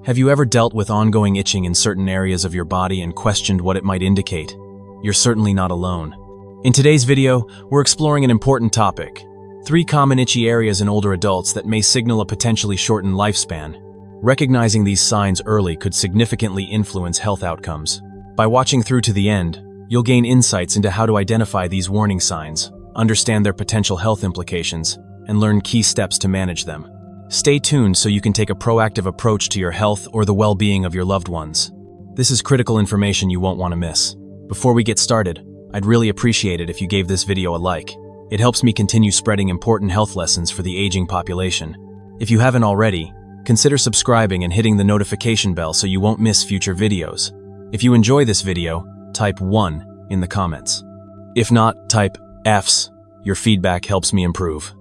Have you ever dealt with ongoing itching in certain areas of your body and questioned what it might indicate? You're certainly not alone. In today's video, we're exploring an important topic: 3 common itchy areas in older adults that may signal a potentially shortened lifespan. Recognizing these signs early could significantly influence health outcomes. By watching through to the end, you'll gain insights into how to identify these warning signs, understand their potential health implications, and learn key steps to manage them. Stay tuned so you can take a proactive approach to your health or the well-being of your loved ones. This is critical information you won't want to miss. Before we get started, I'd really appreciate it if you gave this video a like. It helps me continue spreading important health lessons for the aging population. If you haven't already, consider subscribing and hitting the notification bell so you won't miss future videos. If you enjoy this video, type 1 in the comments. If not, type Fs. Your feedback helps me improve.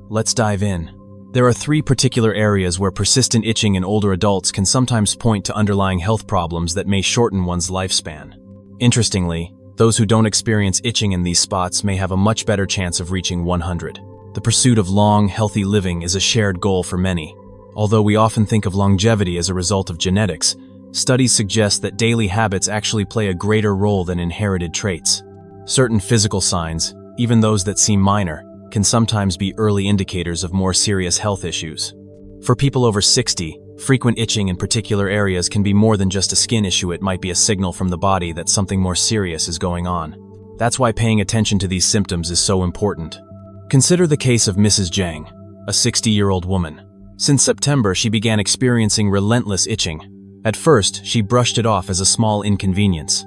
Let's dive in. There are 3 particular areas where persistent itching in older adults can sometimes point to underlying health problems that may shorten one's lifespan. Interestingly, those who don't experience itching in these spots may have a much better chance of reaching 100. The pursuit of long, healthy living is a shared goal for many. Although we often think of longevity as a result of genetics, studies suggest that daily habits actually play a greater role than inherited traits. Certain physical signs, even those that seem minor, can sometimes be early indicators of more serious health issues. For people over 60, frequent itching in particular areas can be more than just a skin issue. It might be a signal from the body that something more serious is going on. That's why paying attention to these symptoms is so important. Consider the case of Mrs. Zhang, a 60-year-old woman. Since September, she began experiencing relentless itching. At first, she brushed it off as a small inconvenience.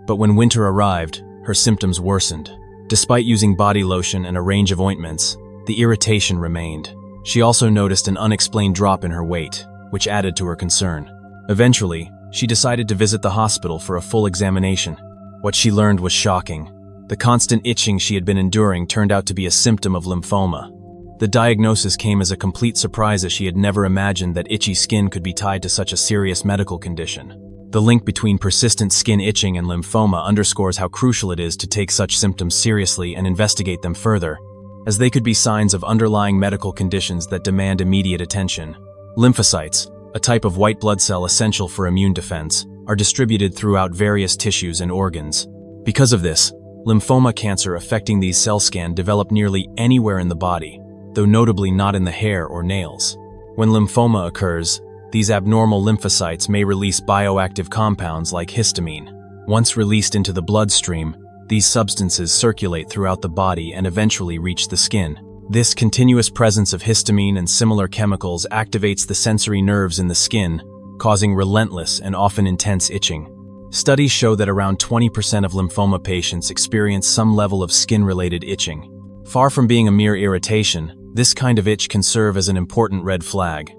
But when winter arrived, her symptoms worsened. Despite using body lotion and a range of ointments, the irritation remained. She also noticed an unexplained drop in her weight, which added to her concern. Eventually, she decided to visit the hospital for a full examination. What she learned was shocking. The constant itching she had been enduring turned out to be a symptom of lymphoma. The diagnosis came as a complete surprise, as she had never imagined that itchy skin could be tied to such a serious medical condition. The link between persistent skin itching and lymphoma underscores how crucial it is to take such symptoms seriously and investigate them further, as they could be signs of underlying medical conditions that demand immediate attention. Lymphocytes, a type of white blood cell essential for immune defense, are distributed throughout various tissues and organs. Because of this, lymphoma cancer affecting these cells can develop nearly anywhere in the body, though notably not in the hair or nails. When lymphoma occurs, these abnormal lymphocytes may release bioactive compounds like histamine. Once released into the bloodstream, these substances circulate throughout the body and eventually reach the skin. This continuous presence of histamine and similar chemicals activates the sensory nerves in the skin, causing relentless and often intense itching. Studies show that around 20% of lymphoma patients experience some level of skin-related itching. Far from being a mere irritation, this kind of itch can serve as an important red flag.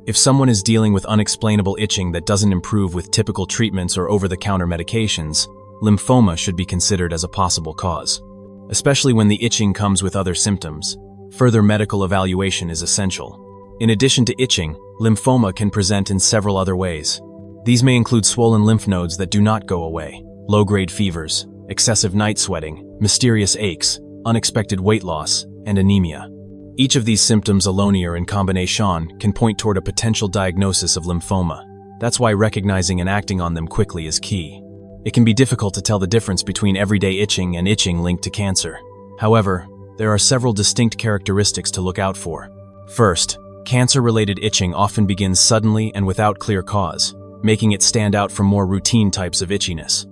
If someone is dealing with unexplainable itching that doesn't improve with typical treatments or over-the-counter medications, lymphoma should be considered as a possible cause. Especially when the itching comes with other symptoms, further medical evaluation is essential. In addition to itching, lymphoma can present in several other ways. These may include swollen lymph nodes that do not go away, low-grade fevers, excessive night sweating, mysterious aches, unexpected weight loss, and anemia. Each of these symptoms alone or in combination can point toward a potential diagnosis of lymphoma. That's why recognizing and acting on them quickly is key. It can be difficult to tell the difference between everyday itching and itching linked to cancer. However, there are several distinct characteristics to look out for. First, cancer-related itching often begins suddenly and without clear cause, making it stand out from more routine types of itchiness.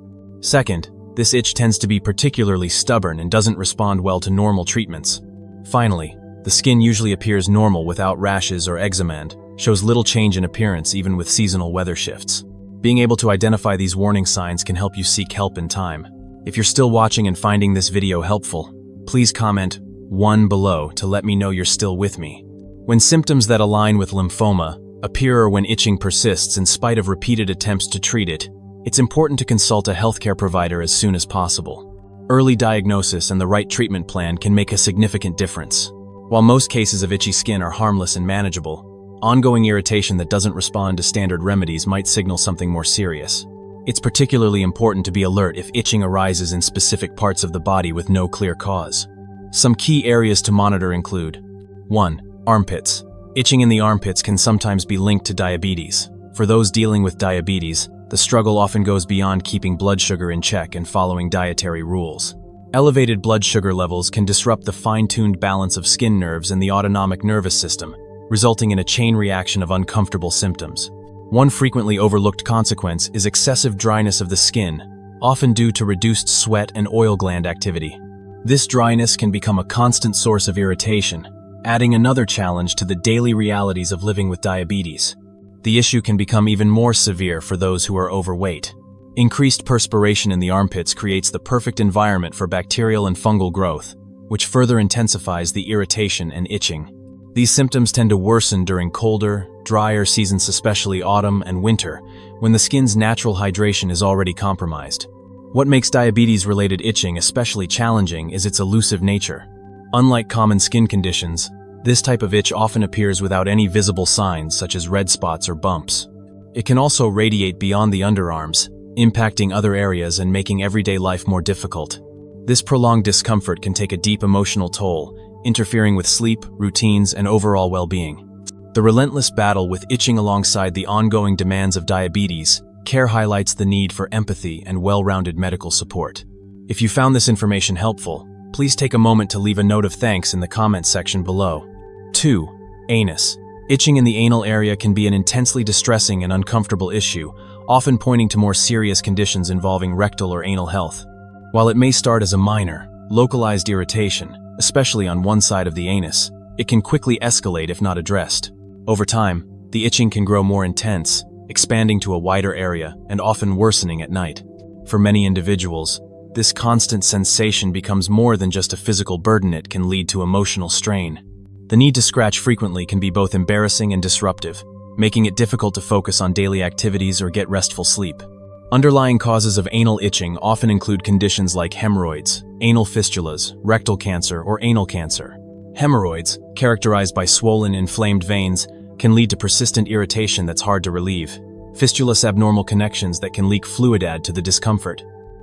Second, this itch tends to be particularly stubborn and doesn't respond well to normal treatments. Finally, the skin usually appears normal without rashes or eczema and shows little change in appearance even with seasonal weather shifts. Being able to identify these warning signs can help you seek help in time. If you're still watching and finding this video helpful, please comment 1 below to let me know you're still with me. When symptoms that align with lymphoma appear or when itching persists in spite of repeated attempts to treat it, it's important to consult a healthcare provider as soon as possible. Early diagnosis and the right treatment plan can make a significant difference. While most cases of itchy skin are harmless and manageable, ongoing irritation that doesn't respond to standard remedies might signal something more serious. It's particularly important to be alert if itching arises in specific parts of the body with no clear cause. Some key areas to monitor include: 1. Armpits. Itching in the armpits can sometimes be linked to diabetes. For those dealing with diabetes, the struggle often goes beyond keeping blood sugar in check and following dietary rules. Elevated blood sugar levels can disrupt the fine-tuned balance of skin nerves and the autonomic nervous system, resulting in a chain reaction of uncomfortable symptoms. One frequently overlooked consequence is excessive dryness of the skin, often due to reduced sweat and oil gland activity. This dryness can become a constant source of irritation, adding another challenge to the daily realities of living with diabetes. The issue can become even more severe for those who are overweight. Increased perspiration in the armpits creates the perfect environment for bacterial and fungal growth, which further intensifies the irritation and itching. These symptoms tend to worsen during colder, drier seasons, especially autumn and winter, when the skin's natural hydration is already compromised. What makes diabetes-related itching especially challenging is its elusive nature. Unlike common skin conditions, this type of itch often appears without any visible signs such as red spots or bumps. It can also radiate beyond the underarms, impacting other areas and making everyday life more difficult. This prolonged discomfort can take a deep emotional toll, interfering with sleep, routines, and overall well-being. The relentless battle with itching alongside the ongoing demands of diabetes care highlights the need for empathy and well-rounded medical support. If you found this information helpful, please take a moment to leave a note of thanks in the comments section below. 2. Anus. Itching in the anal area can be an intensely distressing and uncomfortable issue, often pointing to more serious conditions involving rectal or anal health. While it may start as a minor, localized irritation, especially on one side of the anus, it can quickly escalate if not addressed. Over time, the itching can grow more intense, expanding to a wider area and often worsening at night. For many individuals, this constant sensation becomes more than just a physical burden. It can lead to emotional strain. The need to scratch frequently can be both embarrassing and disruptive, making it difficult to focus on daily activities or get restful sleep. Underlying causes of anal itching often include conditions like hemorrhoids, anal fistulas, rectal cancer, or anal cancer. Hemorrhoids, characterized by swollen, inflamed veins, can lead to persistent irritation that's hard to relieve. Fistulas, abnormal connections that can leak fluid, add to the discomfort.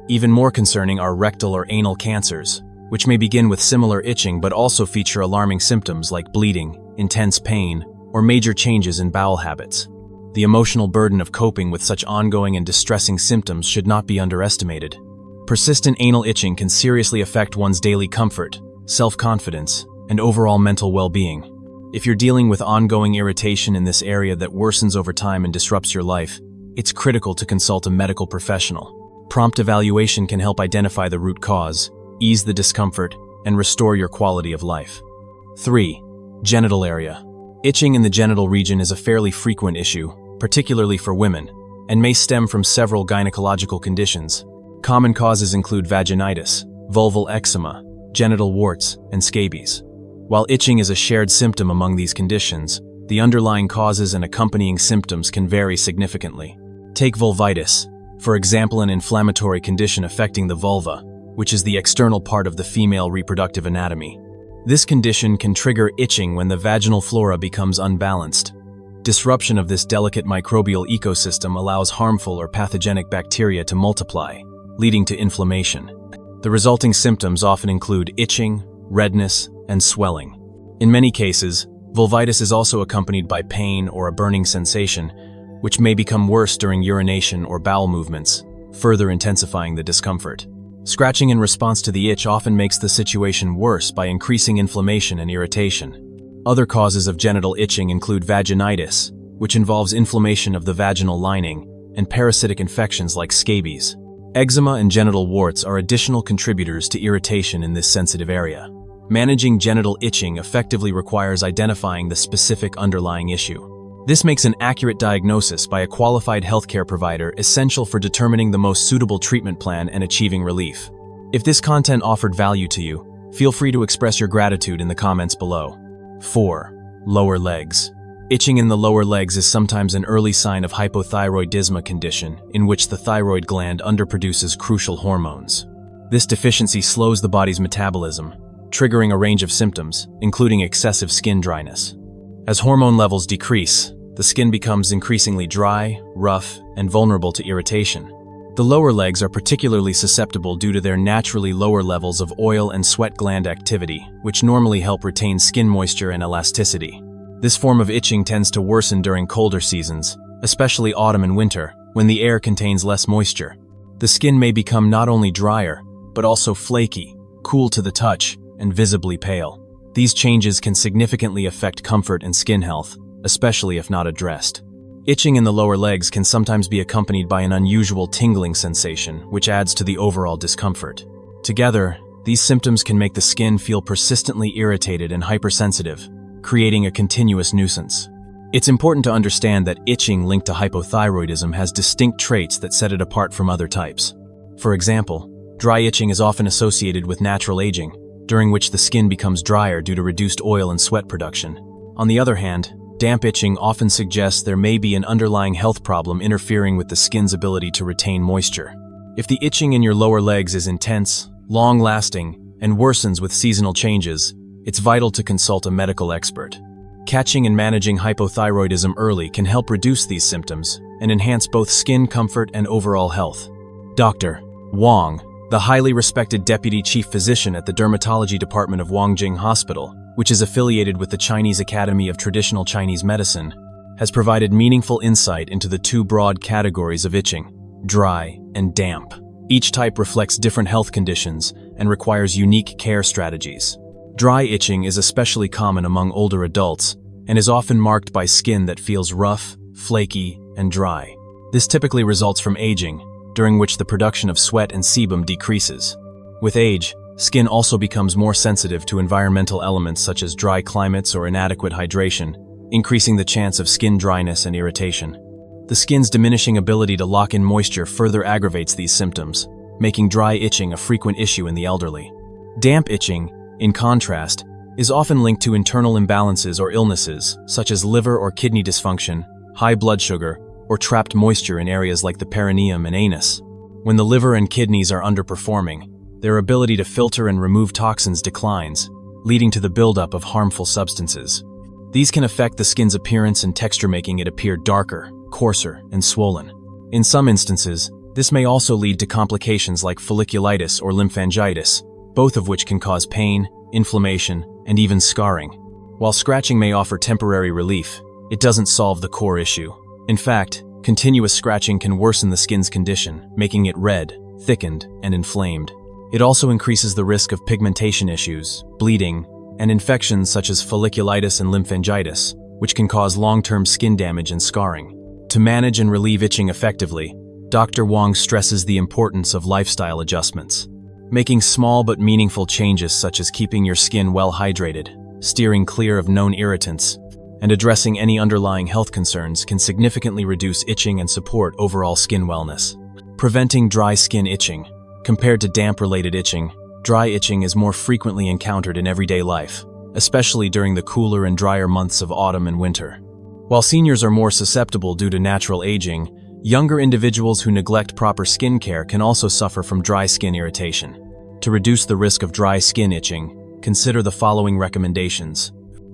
Even more concerning are rectal or anal cancers, which may begin with similar itching but also feature alarming symptoms like bleeding, intense pain, or major changes in bowel habits. The emotional burden of coping with such ongoing and distressing symptoms should not be underestimated. Persistent anal itching can seriously affect one's daily comfort, self-confidence, and overall mental well-being. If you're dealing with ongoing irritation in this area that worsens over time and disrupts your life, it's critical to consult a medical professional. Prompt evaluation can help identify the root cause, ease the discomfort, and restore your quality of life. 3. Genital area. Itching in the genital region is a fairly frequent issue, particularly for women, and may stem from several gynecological conditions. Common causes include vaginitis, vulval eczema, genital warts, and scabies. While itching is a shared symptom among these conditions, the underlying causes and accompanying symptoms can vary significantly. Take vulvitis, for example, an inflammatory condition affecting the vulva, which is the external part of the female reproductive anatomy. This condition can trigger itching when the vaginal flora becomes unbalanced. Disruption of this delicate microbial ecosystem allows harmful or pathogenic bacteria to multiply, leading to inflammation. The resulting symptoms often include itching, redness, and swelling. In many cases, vulvitis is also accompanied by pain or a burning sensation, which may become worse during urination or bowel movements, further intensifying the discomfort. Scratching in response to the itch often makes the situation worse by increasing inflammation and irritation. Other causes of genital itching include vaginitis, which involves inflammation of the vaginal lining, and parasitic infections like scabies. Eczema and genital warts are additional contributors to irritation in this sensitive area. Managing genital itching effectively requires identifying the specific underlying issue. This makes an accurate diagnosis by a qualified healthcare provider essential for determining the most suitable treatment plan and achieving relief. If this content offered value to you, feel free to express your gratitude in the comments below. 4. Lower legs. Itching in the lower legs is sometimes an early sign of hypothyroidism, a condition in which the thyroid gland underproduces crucial hormones. This deficiency slows the body's metabolism, triggering a range of symptoms, including excessive skin dryness. As hormone levels decrease, the skin becomes increasingly dry, rough, and vulnerable to irritation. The lower legs are particularly susceptible due to their naturally lower levels of oil and sweat gland activity, which normally help retain skin moisture and elasticity. This form of itching tends to worsen during colder seasons, especially autumn and winter, when the air contains less moisture. The skin may become not only drier, but also flaky, cool to the touch, and visibly pale. These changes can significantly affect comfort and skin health, especially if not addressed. Itching in the lower legs can sometimes be accompanied by an unusual tingling sensation, which adds to the overall discomfort. Together, these symptoms can make the skin feel persistently irritated and hypersensitive, creating a continuous nuisance. It's important to understand that itching linked to hypothyroidism has distinct traits that set it apart from other types. For example, dry itching is often associated with natural aging, during which the skin becomes drier due to reduced oil and sweat production. On the other hand, damp itching often suggests there may be an underlying health problem interfering with the skin's ability to retain moisture. If the itching in your lower legs is intense, long-lasting, and worsens with seasonal changes, it's vital to consult a medical expert. Catching and managing hypothyroidism early can help reduce these symptoms and enhance both skin comfort and overall health. Dr. Wang, the highly respected deputy chief physician at the dermatology department of Wangjing Hospital, which is affiliated with the Chinese Academy of Traditional Chinese Medicine, has provided meaningful insight into the two broad categories of itching, dry and damp. Each type reflects different health conditions and requires unique care strategies. Dry itching is especially common among older adults and is often marked by skin that feels rough, flaky, and dry. This typically results from aging, during which the production of sweat and sebum decreases. With age, skin also becomes more sensitive to environmental elements such as dry climates or inadequate hydration, increasing the chance of skin dryness and irritation. The skin's diminishing ability to lock in moisture further aggravates these symptoms, making dry itching a frequent issue in the elderly. Damp itching, in contrast, is often linked to internal imbalances or illnesses, such as liver or kidney dysfunction, high blood sugar, or trapped moisture in areas like the perineum and anus. When the liver and kidneys are underperforming, their ability to filter and remove toxins declines, leading to the buildup of harmful substances. These can affect the skin's appearance and texture, making it appear darker, coarser, and swollen. In some instances, this may also lead to complications like folliculitis or lymphangitis, both of which can cause pain, inflammation, and even scarring. While scratching may offer temporary relief, it doesn't solve the core issue. In fact, continuous scratching can worsen the skin's condition, making it red, thickened, and inflamed. It also increases the risk of pigmentation issues, bleeding, and infections such as folliculitis and lymphangitis, which can cause long-term skin damage and scarring. To manage and relieve itching effectively, Dr. Wang stresses the importance of lifestyle adjustments. Making small but meaningful changes such as keeping your skin well hydrated, steering clear of known irritants, and addressing any underlying health concerns can significantly reduce itching and support overall skin wellness. Preventing dry skin itching. Compared to damp-related itching, dry itching is more frequently encountered in everyday life, especially during the cooler and drier months of autumn and winter. While seniors are more susceptible due to natural aging, younger individuals who neglect proper skin care can also suffer from dry skin irritation. To reduce the risk of dry skin itching, consider the following recommendations.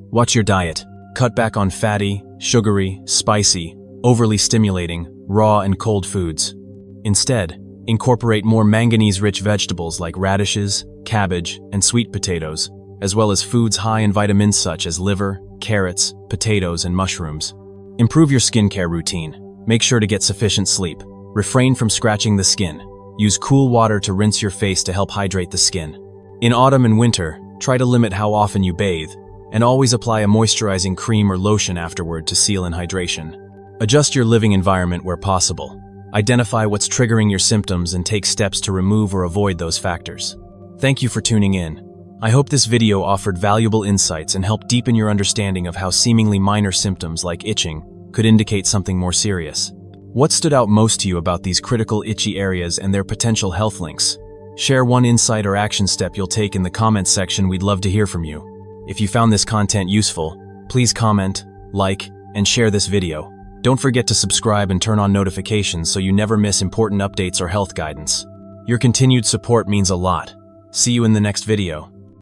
Watch your diet. Cut back on fatty, sugary, spicy, overly stimulating, raw and cold foods. Instead, incorporate more manganese-rich vegetables like radishes, cabbage, and sweet potatoes, as well as foods high in vitamins such as liver, carrots, potatoes, and mushrooms. Improve your skincare routine. Make sure to get sufficient sleep. Refrain from scratching the skin. Use cool water to rinse your face to help hydrate the skin. In autumn and winter, try to limit how often you bathe, and always apply a moisturizing cream or lotion afterward to seal in hydration. Adjust your living environment where possible. Identify what's triggering your symptoms and take steps to remove or avoid those factors. Thank you for tuning in. I hope this video offered valuable insights and helped deepen your understanding of how seemingly minor symptoms like itching could indicate something more serious. What stood out most to you about these critical itchy areas and their potential health links? Share one insight or action step you'll take in the comments section. We'd love to hear from you. If you found this content useful, please comment, like, and share this video. Don't forget to subscribe and turn on notifications so you never miss important updates or health guidance. Your continued support means a lot. See you in the next video.